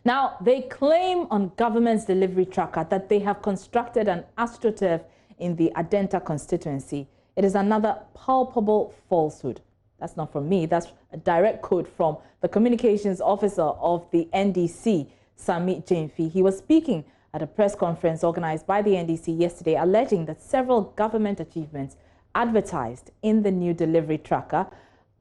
Now, they claim on government's delivery tracker that they have constructed an astroturf in the Adenta constituency. It is another palpable falsehood. That's not from me. That's a direct quote from the communications officer of the NDC, Sami Jemfi. He was speaking at a press conference organized by the NDC yesterday, alleging that several government achievements advertised in the new delivery tracker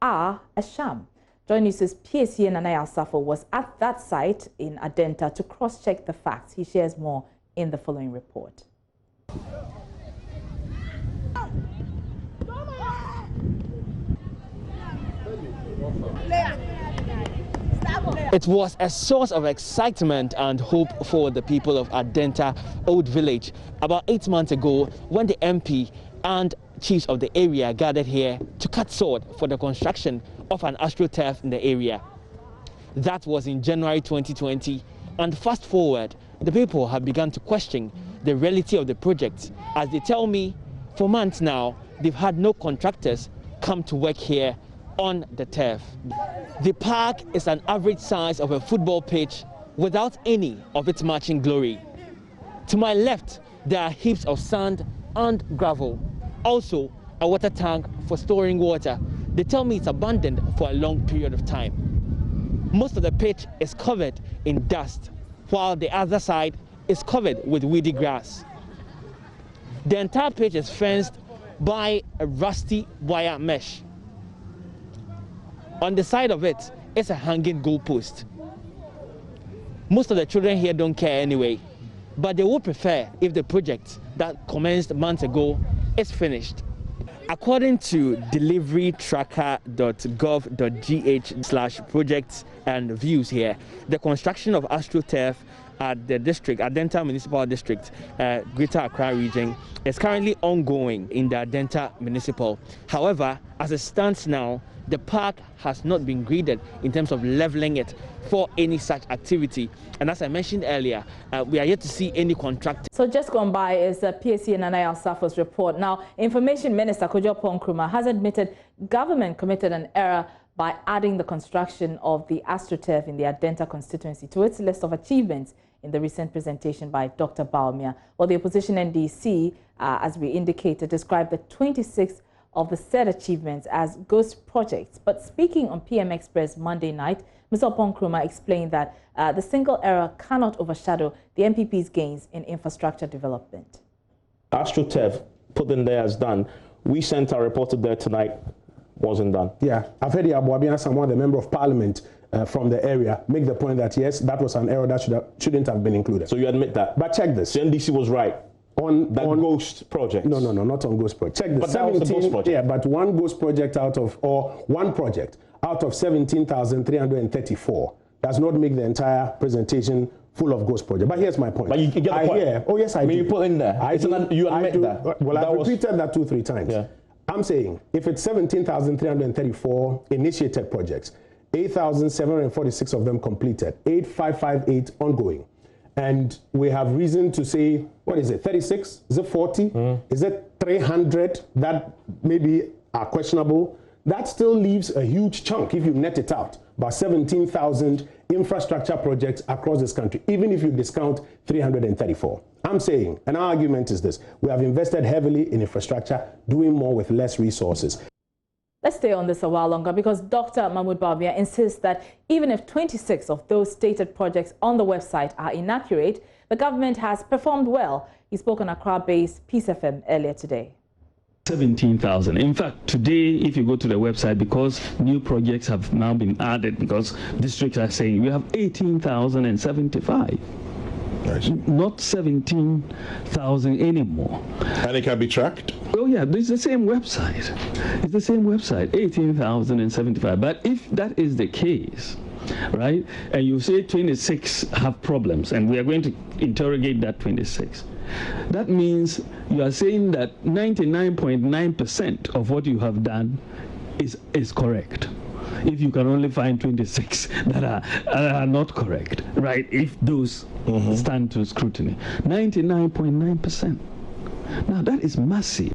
are a sham. JoyNews' PSC Nanaya Safo was at that site in Adenta to cross-check the facts. He shares more in the following report. It was a source of excitement and hope for the people of Adenta Old Village about 8 months ago when the MP and chiefs of the area gathered here to cut sword for the construction of an astroturf in the area. That was in January 2020, and fast forward, the people have begun to question the reality of the project. As they tell me, for months now, they've had no contractors come to work here on the turf. The park is an average size of a football pitch without any of its matching glory. To my left, there are heaps of sand and gravel. Also, a water tank for storing water. They tell me it's abandoned for a long period of time. Most of the pitch is covered in dust, while the other side is covered with weedy grass. The entire pitch is fenced by a rusty wire mesh. On the side of it is a hanging goalpost. Most of the children here don't care anyway, but they would prefer if the project that commenced months ago is finished. According to deliverytracker.gov.gh/projects and views here, the construction of astroturf at the district, Adenta Municipal District, Greater Accra region, is currently ongoing in the Adenta Municipal. However, as it stands now, the park has not been graded in terms of leveling it for any such activity. And as I mentioned earlier, we are yet to see any contractor. So just gone by is PSC Nanaya Safo's report. Now, Information Minister Kojo Oppong Nkrumah has admitted government committed an error by adding the construction of the astroturf in the Adenta constituency to its list of achievements in the recent presentation by Dr. Baumia. Well, the opposition NDC, as we indicated, described the 26 of the said achievements as ghost projects. But speaking on PM Express Monday night, Mr. Oppong Nkrumah explained that the single error cannot overshadow the MPP's gains in infrastructure development. AstroTurf put in there as done. We sent our reporter there tonight, wasn't done. Yeah, I've heard Abuabia Samoa, the member of parliament from the area, make the point that yes, that was an error that shouldn't have been included. So you admit that? But check this. The NDC was right. On ghost project? No, not on ghost project. Check the 17, project. Yeah, but one ghost project out of, or one project out of 17,334 does not make the entire presentation full of ghost project. But here's my point. But you get the point. Oh yes, I do. You put in there. You admit that. Well, I've repeated that 2-3 times. Yeah. I'm saying if it's 17,334 initiated projects, 8,746 of them completed, 8,558 ongoing. And we have reason to say, what is it, 36? Is it 40? Is it 300 that maybe are questionable? That still leaves a huge chunk, if you net it out, about 17,000 infrastructure projects across this country, even if you discount 334. I'm saying, and our argument is this, we have invested heavily in infrastructure, doing more with less resources. Let's stay on this a while longer because Dr. Mahmoud Baumia insists that even if 26 of those stated projects on the website are inaccurate, the government has performed well. He spoke on Accra-based Peace FM earlier today. 17,000. In fact, today, if you go to the website, because new projects have now been added, because districts are saying we have 18,075. Not 17,000 anymore. And it can be tracked? Oh yeah, it's the same website. It's the same website, 18,075. But if that is the case, right, and you say 26 have problems, and we are going to interrogate that 26, that means you are saying that 99.9% of what you have done is correct. If you can only find 26 that are not correct, right? If those stand to scrutiny, 99.9%. Now that is massive.